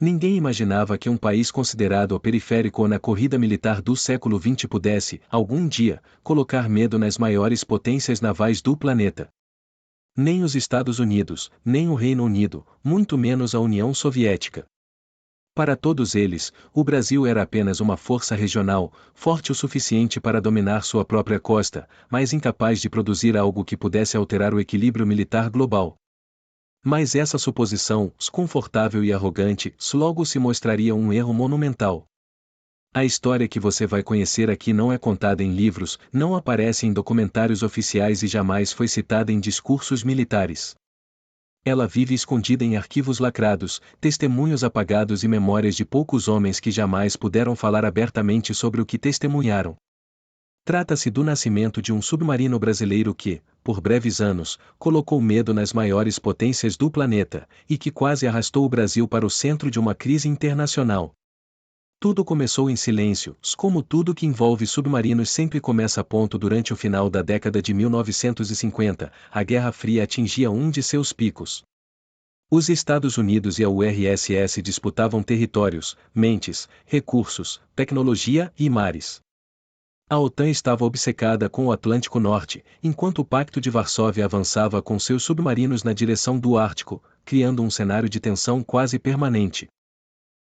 Ninguém imaginava que um país considerado o periférico na corrida militar do século XX pudesse, algum dia, colocar medo nas maiores potências navais do planeta. Nem os Estados Unidos, nem o Reino Unido, muito menos a União Soviética. Para todos eles, o Brasil era apenas uma força regional, forte o suficiente para dominar sua própria costa, mas incapaz de produzir algo que pudesse alterar o equilíbrio militar global. Mas essa suposição, desconfortável e arrogante, logo se mostraria um erro monumental. A história que você vai conhecer aqui não é contada em livros, não aparece em documentários oficiais e jamais foi citada em discursos militares. Ela vive escondida em arquivos lacrados, testemunhos apagados e memórias de poucos homens que jamais puderam falar abertamente sobre o que testemunharam. Trata-se do nascimento de um submarino brasileiro que, por breves anos, colocou medo nas maiores potências do planeta, e que quase arrastou o Brasil para o centro de uma crise internacional. Tudo começou em silêncio, como tudo que envolve submarinos sempre começa a ponto durante o final da década de 1950, a Guerra Fria atingia um de seus picos. Os Estados Unidos e a URSS disputavam territórios, mentes, recursos, tecnologia e mares. A OTAN estava obcecada com o Atlântico Norte, enquanto o Pacto de Varsóvia avançava com seus submarinos na direção do Ártico, criando um cenário de tensão quase permanente.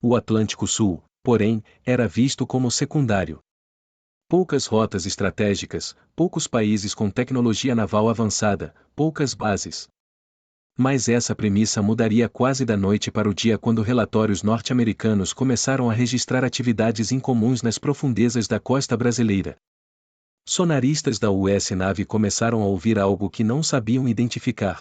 O Atlântico Sul, porém, era visto como secundário. Poucas rotas estratégicas, poucos países com tecnologia naval avançada, poucas bases. Mas essa premissa mudaria quase da noite para o dia quando relatórios norte-americanos começaram a registrar atividades incomuns nas profundezas da costa brasileira. Sonaristas da US Navy começaram a ouvir algo que não sabiam identificar.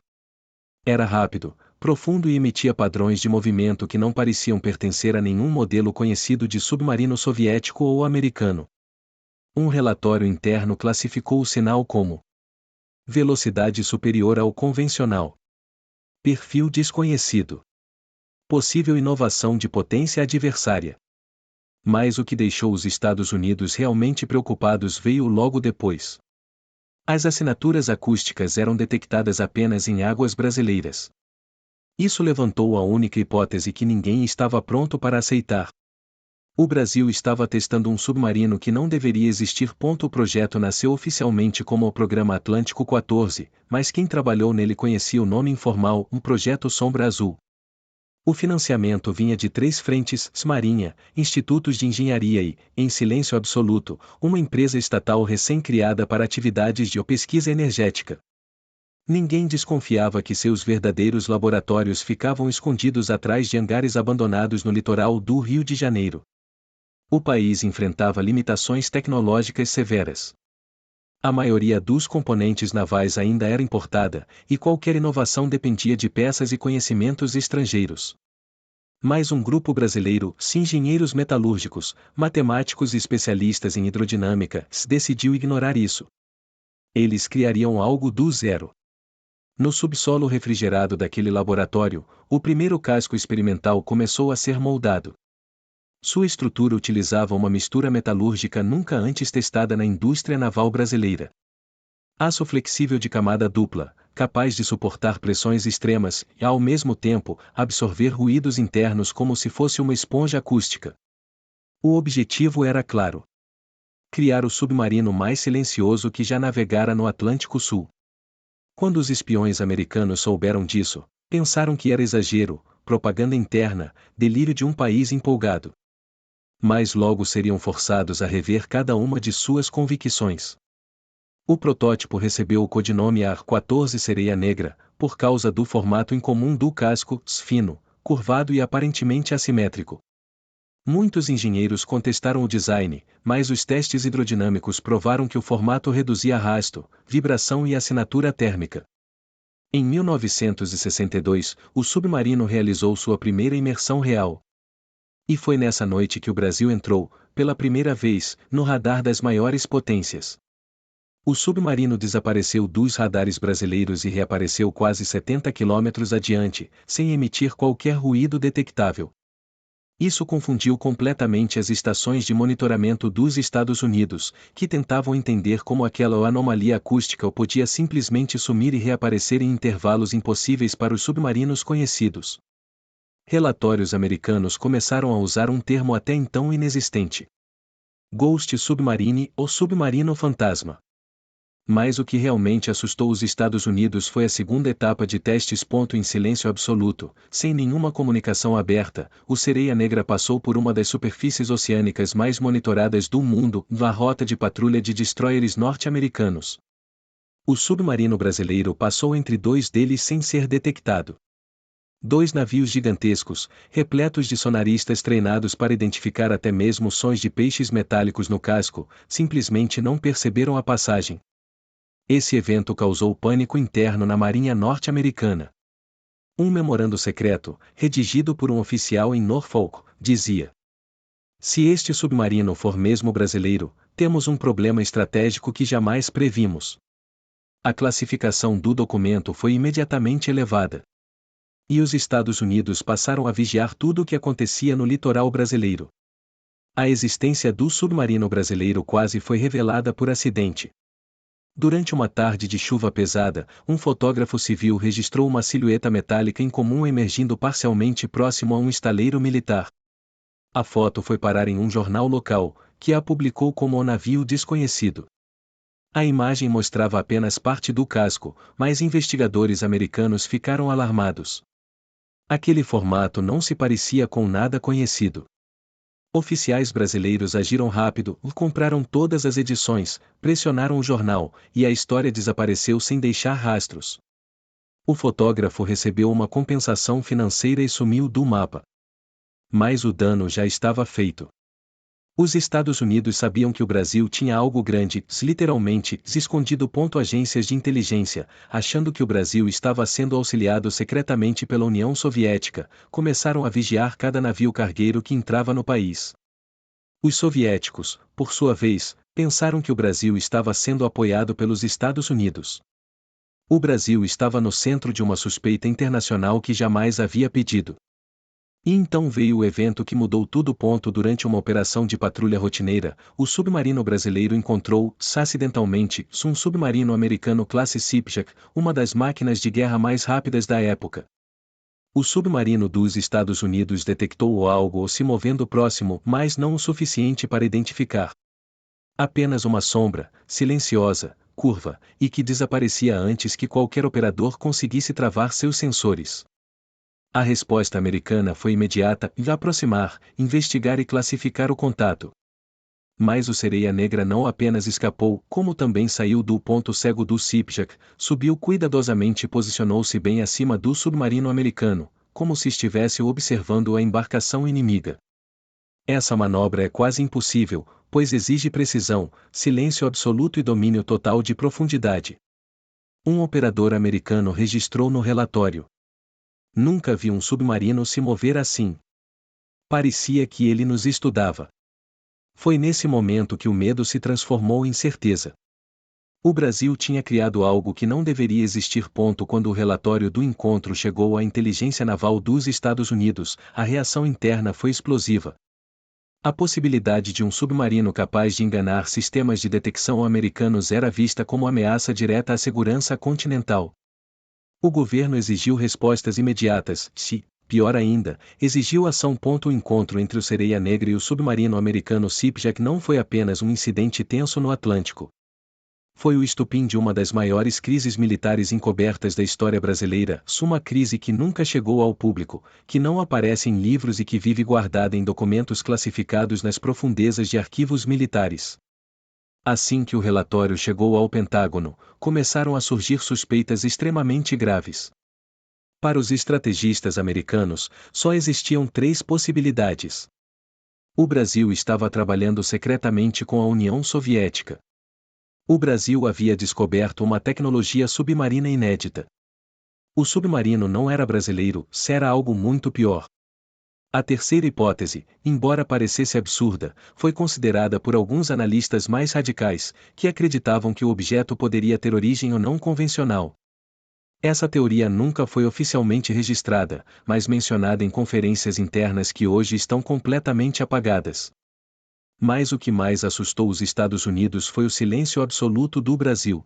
Era rápido, profundo e emitia padrões de movimento que não pareciam pertencer a nenhum modelo conhecido de submarino soviético ou americano. Um relatório interno classificou o sinal como velocidade superior ao convencional. Perfil desconhecido. Possível inovação de potência adversária. Mas o que deixou os Estados Unidos realmente preocupados veio logo depois. As assinaturas acústicas eram detectadas apenas em águas brasileiras. Isso levantou a única hipótese que ninguém estava pronto para aceitar. O Brasil estava testando um submarino que não deveria existir. O projeto nasceu oficialmente como o Programa Atlântico 14, mas quem trabalhou nele conhecia o nome informal, um Projeto Sombra Azul. O financiamento vinha de 3 frentes: Marinha, institutos de engenharia e, em silêncio absoluto, uma empresa estatal recém-criada para atividades de pesquisa energética. Ninguém desconfiava que seus verdadeiros laboratórios ficavam escondidos atrás de hangares abandonados no litoral do Rio de Janeiro. O país enfrentava limitações tecnológicas severas. A maioria dos componentes navais ainda era importada, e qualquer inovação dependia de peças e conhecimentos estrangeiros. Mas um grupo brasileiro, engenheiros metalúrgicos, matemáticos e especialistas em hidrodinâmica, decidiu ignorar isso. Eles criariam algo do zero. No subsolo refrigerado daquele laboratório, o primeiro casco experimental começou a ser moldado. Sua estrutura utilizava uma mistura metalúrgica nunca antes testada na indústria naval brasileira. Aço flexível de camada dupla, capaz de suportar pressões extremas e, ao mesmo tempo, absorver ruídos internos como se fosse uma esponja acústica. O objetivo era claro: criar o submarino mais silencioso que já navegara no Atlântico Sul. Quando os espiões americanos souberam disso, pensaram que era exagero, propaganda interna, delírio de um país empolgado. Mas logo seriam forçados a rever cada uma de suas convicções. O protótipo recebeu o codinome AR-14 Sereia Negra, por causa do formato incomum do casco, fino, curvado e aparentemente assimétrico. Muitos engenheiros contestaram o design, mas os testes hidrodinâmicos provaram que o formato reduzia arrasto, vibração e assinatura térmica. Em 1962, o submarino realizou sua primeira imersão real. E foi nessa noite que o Brasil entrou, pela primeira vez, no radar das maiores potências. O submarino desapareceu dos radares brasileiros e reapareceu quase 70 quilômetros adiante, sem emitir qualquer ruído detectável. Isso confundiu completamente as estações de monitoramento dos Estados Unidos, que tentavam entender como aquela anomalia acústica podia simplesmente sumir e reaparecer em intervalos impossíveis para os submarinos conhecidos. Relatórios americanos começaram a usar um termo até então inexistente: Ghost Submarine ou Submarino Fantasma. Mas o que realmente assustou os Estados Unidos foi a segunda etapa de testes. Em silêncio absoluto, sem nenhuma comunicação aberta, o Sereia Negra passou por uma das superfícies oceânicas mais monitoradas do mundo, na rota de patrulha de destroyers norte-americanos. O submarino brasileiro passou entre dois deles sem ser detectado. Dois navios gigantescos, repletos de sonaristas treinados para identificar até mesmo sons de peixes metálicos no casco, simplesmente não perceberam a passagem. Esse evento causou pânico interno na Marinha norte-americana. Um memorando secreto, redigido por um oficial em Norfolk, dizia: se este submarino for mesmo brasileiro, temos um problema estratégico que jamais previmos. A classificação do documento foi imediatamente elevada. E os Estados Unidos passaram a vigiar tudo o que acontecia no litoral brasileiro. A existência do submarino brasileiro quase foi revelada por acidente. Durante uma tarde de chuva pesada, um fotógrafo civil registrou uma silhueta metálica incomum emergindo parcialmente próximo a um estaleiro militar. A foto foi parar em um jornal local, que a publicou como o navio desconhecido. A imagem mostrava apenas parte do casco, mas investigadores americanos ficaram alarmados. Aquele formato não se parecia com nada conhecido. Oficiais brasileiros agiram rápido, compraram todas as edições, pressionaram o jornal, e a história desapareceu sem deixar rastros. O fotógrafo recebeu uma compensação financeira e sumiu do mapa. Mas o dano já estava feito. Os Estados Unidos sabiam que o Brasil tinha algo grande, literalmente, escondido. Agências de inteligência, achando que o Brasil estava sendo auxiliado secretamente pela União Soviética, começaram a vigiar cada navio cargueiro que entrava no país. Os soviéticos, por sua vez, pensaram que o Brasil estava sendo apoiado pelos Estados Unidos. O Brasil estava no centro de uma suspeita internacional que jamais havia pedido. E então veio o evento que mudou tudo. Durante uma operação de patrulha rotineira, o submarino brasileiro encontrou, acidentalmente, um submarino americano classe Skipjack, uma das máquinas de guerra mais rápidas da época. O submarino dos Estados Unidos detectou algo se movendo próximo, mas não o suficiente para identificar. Apenas uma sombra, silenciosa, curva, e que desaparecia antes que qualquer operador conseguisse travar seus sensores. A resposta americana foi imediata: aproximar, investigar e classificar o contato. Mas o Sereia Negra não apenas escapou, como também saiu do ponto cego do Skipjack, subiu cuidadosamente e posicionou-se bem acima do submarino americano, como se estivesse observando a embarcação inimiga. Essa manobra é quase impossível, pois exige precisão, silêncio absoluto e domínio total de profundidade. Um operador americano registrou no relatório: nunca vi um submarino se mover assim. Parecia que ele nos estudava. Foi nesse momento que o medo se transformou em certeza. O Brasil tinha criado algo que não deveria existir. Quando o relatório do encontro chegou à inteligência naval dos Estados Unidos, a reação interna foi explosiva. A possibilidade de um submarino capaz de enganar sistemas de detecção americanos era vista como ameaça direta à segurança continental. O governo exigiu respostas imediatas, pior ainda, exigiu ação. O encontro entre o Sereia Negra e o submarino americano Skipjack não foi apenas um incidente tenso no Atlântico. Foi o estopim de uma das maiores crises militares encobertas da história brasileira, uma crise que nunca chegou ao público, que não aparece em livros e que vive guardada em documentos classificados nas profundezas de arquivos militares. Assim que o relatório chegou ao Pentágono, começaram a surgir suspeitas extremamente graves. Para os estrategistas americanos, só existiam 3 possibilidades. O Brasil estava trabalhando secretamente com a União Soviética. O Brasil havia descoberto uma tecnologia submarina inédita. O submarino não era brasileiro, era algo muito pior. A terceira hipótese, embora parecesse absurda, foi considerada por alguns analistas mais radicais, que acreditavam que o objeto poderia ter origem ou não convencional. Essa teoria nunca foi oficialmente registrada, mas mencionada em conferências internas que hoje estão completamente apagadas. Mas o que mais assustou os Estados Unidos foi o silêncio absoluto do Brasil.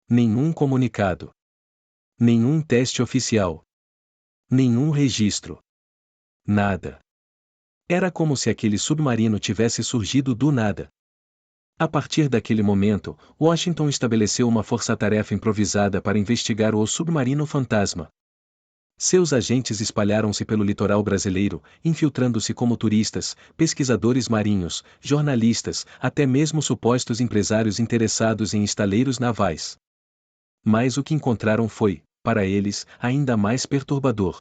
Nenhum comunicado. Nenhum teste oficial. Nenhum registro. Nada. Era como se aquele submarino tivesse surgido do nada. A partir daquele momento, Washington estabeleceu uma força-tarefa improvisada para investigar o submarino fantasma. Seus agentes espalharam-se pelo litoral brasileiro, infiltrando-se como turistas, pesquisadores marinhos, jornalistas, até mesmo supostos empresários interessados em estaleiros navais. Mas o que encontraram foi, para eles, ainda mais perturbador.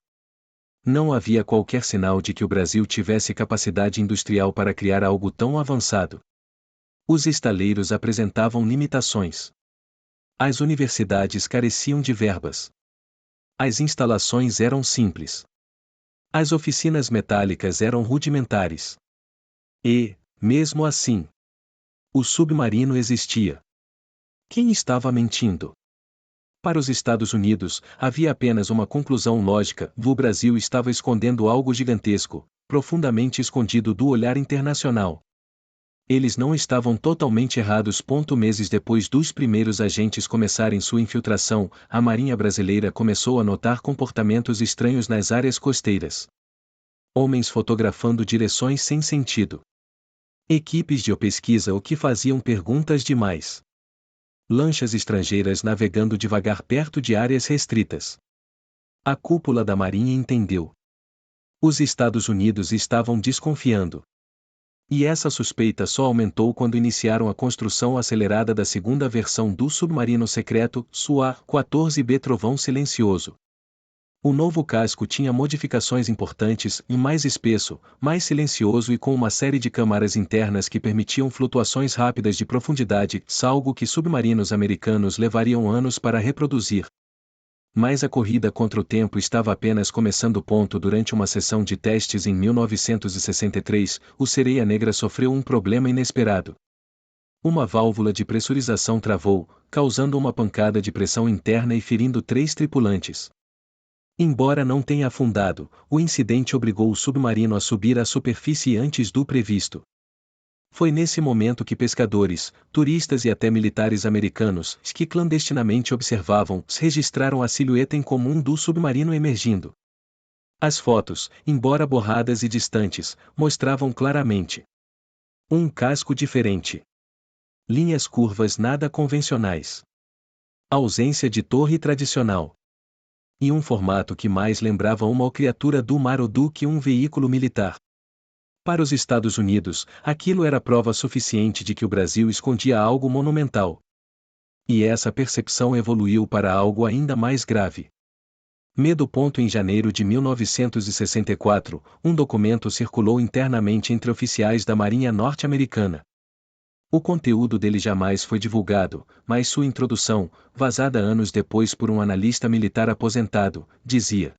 Não havia qualquer sinal de que o Brasil tivesse capacidade industrial para criar algo tão avançado. Os estaleiros apresentavam limitações. As universidades careciam de verbas. As instalações eram simples. As oficinas metálicas eram rudimentares. E, mesmo assim, o submarino existia. Quem estava mentindo? Para os Estados Unidos, havia apenas uma conclusão lógica: o Brasil estava escondendo algo gigantesco, profundamente escondido do olhar internacional. Eles não estavam totalmente errados. Meses depois dos primeiros agentes começarem sua infiltração, a Marinha Brasileira começou a notar comportamentos estranhos nas áreas costeiras. Homens fotografando direções sem sentido. Equipes de pesquisa que faziam perguntas demais. Lanchas estrangeiras navegando devagar perto de áreas restritas. A cúpula da Marinha entendeu. Os Estados Unidos estavam desconfiando. E essa suspeita só aumentou quando iniciaram a construção acelerada da segunda versão do submarino secreto, SUA-14B Trovão Silencioso. O novo casco tinha modificações importantes, e mais espesso, mais silencioso e com uma série de câmaras internas que permitiam flutuações rápidas de profundidade, algo que submarinos americanos levariam anos para reproduzir. Mas a corrida contra o tempo estava apenas começando. Durante uma sessão de testes em 1963, o Sereia Negra sofreu um problema inesperado. Uma válvula de pressurização travou, causando uma pancada de pressão interna e ferindo 3 tripulantes. Embora não tenha afundado, o incidente obrigou o submarino a subir à superfície antes do previsto. Foi nesse momento que pescadores, turistas e até militares americanos, que clandestinamente observavam, registraram a silhueta incomum do submarino emergindo. As fotos, embora borradas e distantes, mostravam claramente um casco diferente. Linhas curvas nada convencionais. Ausência de torre tradicional. E um formato que mais lembrava uma criatura do mar ou do que um veículo militar. Para os Estados Unidos, aquilo era prova suficiente de que o Brasil escondia algo monumental. E essa percepção evoluiu para algo ainda mais grave. Medo. Em janeiro de 1964, um documento circulou internamente entre oficiais da Marinha norte-americana. O conteúdo dele jamais foi divulgado, mas sua introdução, vazada anos depois por um analista militar aposentado, dizia: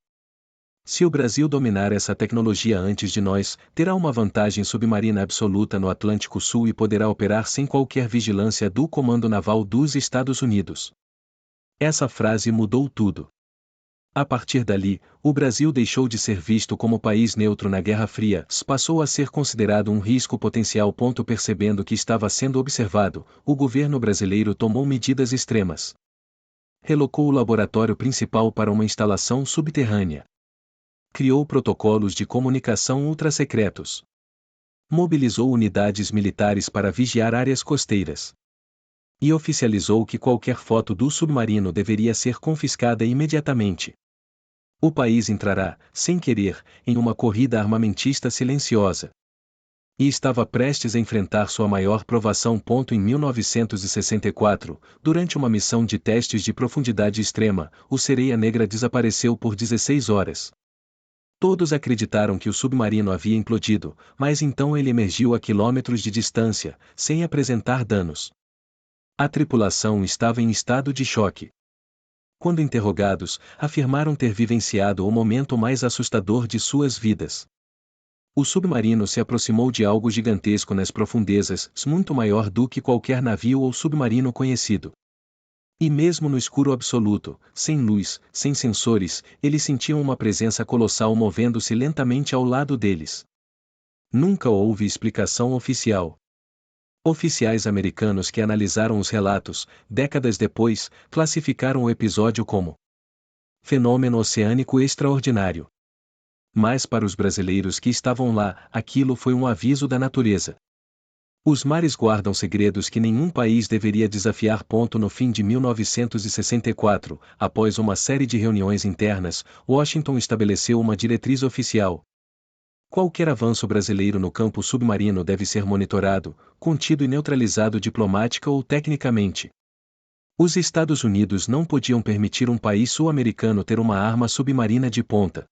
se o Brasil dominar essa tecnologia antes de nós, terá uma vantagem submarina absoluta no Atlântico Sul e poderá operar sem qualquer vigilância do Comando Naval dos Estados Unidos. Essa frase mudou tudo. A partir dali, o Brasil deixou de ser visto como país neutro na Guerra Fria, passou a ser considerado um risco potencial. Percebendo que estava sendo observado, o governo brasileiro tomou medidas extremas. Relocou o laboratório principal para uma instalação subterrânea. Criou protocolos de comunicação ultrassecretos. Mobilizou unidades militares para vigiar áreas costeiras. E oficializou que qualquer foto do submarino deveria ser confiscada imediatamente. O país entrará, sem querer, em uma corrida armamentista silenciosa. E estava prestes a enfrentar sua maior provação. Em 1964, durante uma missão de testes de profundidade extrema, o Sereia Negra desapareceu por 16 horas. Todos acreditaram que o submarino havia implodido, mas então ele emergiu a quilômetros de distância, sem apresentar danos. A tripulação estava em estado de choque. Quando interrogados, afirmaram ter vivenciado o momento mais assustador de suas vidas. O submarino se aproximou de algo gigantesco nas profundezas, muito maior do que qualquer navio ou submarino conhecido. E mesmo no escuro absoluto, sem luz, sem sensores, eles sentiam uma presença colossal movendo-se lentamente ao lado deles. Nunca houve explicação oficial. Oficiais americanos que analisaram os relatos, décadas depois, classificaram o episódio como fenômeno oceânico extraordinário. Mas para os brasileiros que estavam lá, aquilo foi um aviso da natureza. Os mares guardam segredos que nenhum país deveria desafiar. No fim de 1964, após uma série de reuniões internas, Washington estabeleceu uma diretriz oficial. Qualquer avanço brasileiro no campo submarino deve ser monitorado, contido e neutralizado diplomática ou tecnicamente. Os Estados Unidos não podiam permitir um país sul-americano ter uma arma submarina de ponta.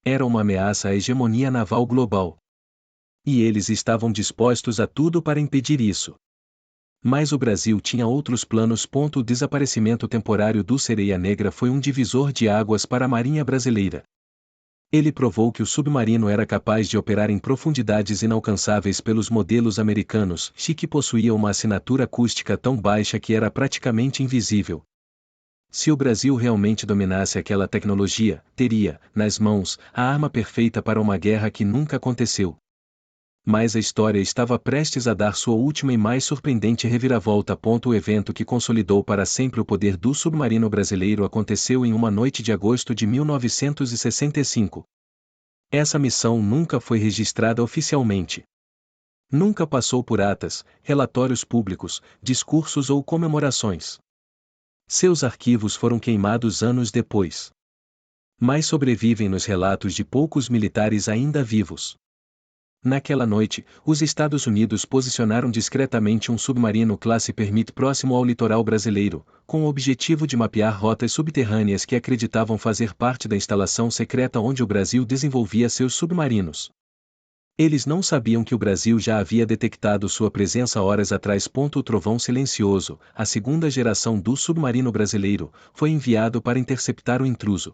Era uma ameaça à hegemonia naval global. E eles estavam dispostos a tudo para impedir isso. Mas o Brasil tinha outros planos. O desaparecimento temporário do Sereia Negra foi um divisor de águas para a Marinha brasileira. Ele provou que o submarino era capaz de operar em profundidades inalcançáveis pelos modelos americanos, e que possuía uma assinatura acústica tão baixa que era praticamente invisível. Se o Brasil realmente dominasse aquela tecnologia, teria, nas mãos, a arma perfeita para uma guerra que nunca aconteceu. Mas a história estava prestes a dar sua última e mais surpreendente reviravolta. O evento que consolidou para sempre o poder do submarino brasileiro aconteceu em uma noite de agosto de 1965. Essa missão nunca foi registrada oficialmente. Nunca passou por atas, relatórios públicos, discursos ou comemorações. Seus arquivos foram queimados anos depois. Mas sobrevivem nos relatos de poucos militares ainda vivos. Naquela noite, os Estados Unidos posicionaram discretamente um submarino classe Permit próximo ao litoral brasileiro, com o objetivo de mapear rotas subterrâneas que acreditavam fazer parte da instalação secreta onde o Brasil desenvolvia seus submarinos. Eles não sabiam que o Brasil já havia detectado sua presença horas atrás. O Trovão Silencioso, a segunda geração do submarino brasileiro, foi enviado para interceptar o intruso.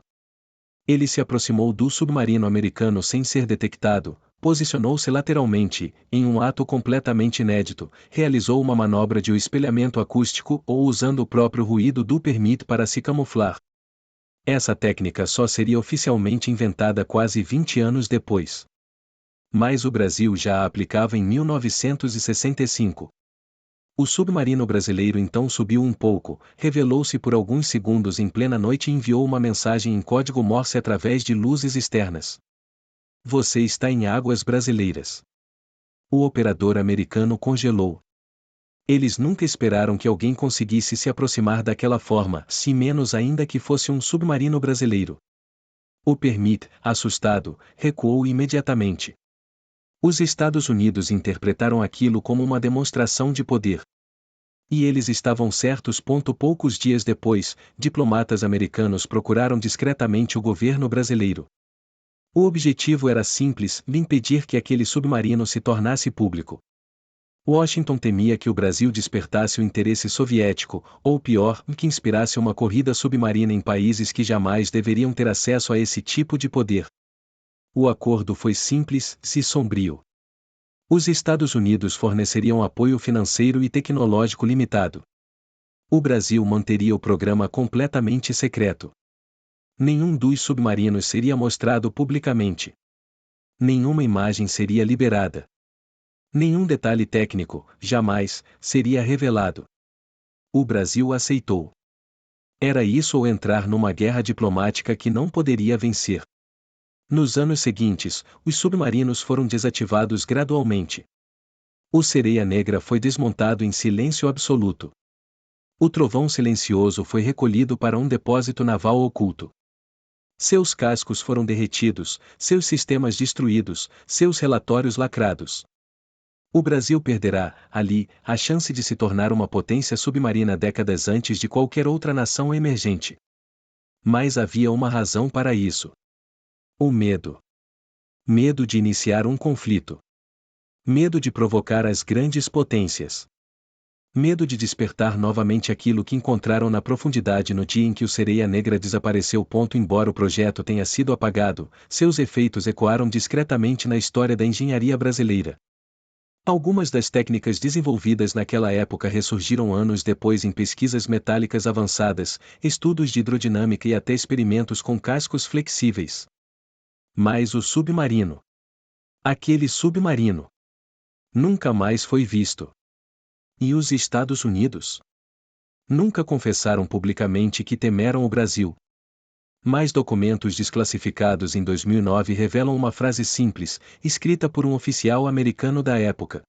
Ele se aproximou do submarino americano sem ser detectado, posicionou-se lateralmente, em um ato completamente inédito, realizou uma manobra de espelhamento acústico ou usando o próprio ruído do Permit para se camuflar. Essa técnica só seria oficialmente inventada quase 20 anos depois. Mas o Brasil já a aplicava em 1965. O submarino brasileiro então subiu um pouco, revelou-se por alguns segundos em plena noite e enviou uma mensagem em código Morse através de luzes externas. Você está em águas brasileiras. O operador americano congelou. Eles nunca esperaram que alguém conseguisse se aproximar daquela forma, se menos ainda que fosse um submarino brasileiro. O Permit, assustado, recuou imediatamente. Os Estados Unidos interpretaram aquilo como uma demonstração de poder. E eles estavam certos. Poucos dias depois, diplomatas americanos procuraram discretamente o governo brasileiro. O objetivo era simples: impedir que aquele submarino se tornasse público. Washington temia que o Brasil despertasse o interesse soviético, ou pior, que inspirasse uma corrida submarina em países que jamais deveriam ter acesso a esse tipo de poder. O acordo foi simples e sombrio. Os Estados Unidos forneceriam apoio financeiro e tecnológico limitado. O Brasil manteria o programa completamente secreto. Nenhum dos submarinos seria mostrado publicamente. Nenhuma imagem seria liberada. Nenhum detalhe técnico, jamais, seria revelado. O Brasil aceitou. Era isso ou entrar numa guerra diplomática que não poderia vencer. Nos anos seguintes, os submarinos foram desativados gradualmente. O Sereia Negra foi desmontado em silêncio absoluto. O Trovão Silencioso foi recolhido para um depósito naval oculto. Seus cascos foram derretidos, seus sistemas destruídos, seus relatórios lacrados. O Brasil perderá, ali, a chance de se tornar uma potência submarina décadas antes de qualquer outra nação emergente. Mas havia uma razão para isso. O medo. Medo de iniciar um conflito. Medo de provocar as grandes potências. Medo de despertar novamente aquilo que encontraram na profundidade no dia em que o Sereia Negra desapareceu. Embora o projeto tenha sido apagado, seus efeitos ecoaram discretamente na história da engenharia brasileira. Algumas das técnicas desenvolvidas naquela época ressurgiram anos depois em pesquisas metálicas avançadas, estudos de hidrodinâmica e até experimentos com cascos flexíveis. Mas o submarino. Aquele submarino. Nunca mais foi visto. E os Estados Unidos? Nunca confessaram publicamente que temeram o Brasil. Mais documentos desclassificados em 2009 revelam uma frase simples, escrita por um oficial americano da época.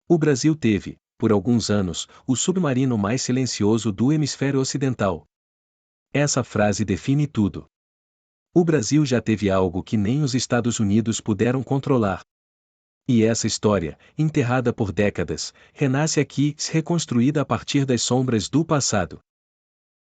O Brasil teve, por alguns anos, o submarino mais silencioso do hemisfério ocidental. Essa frase define tudo. O Brasil já teve algo que nem os Estados Unidos puderam controlar. E essa história, enterrada por décadas, renasce aqui, reconstruída a partir das sombras do passado.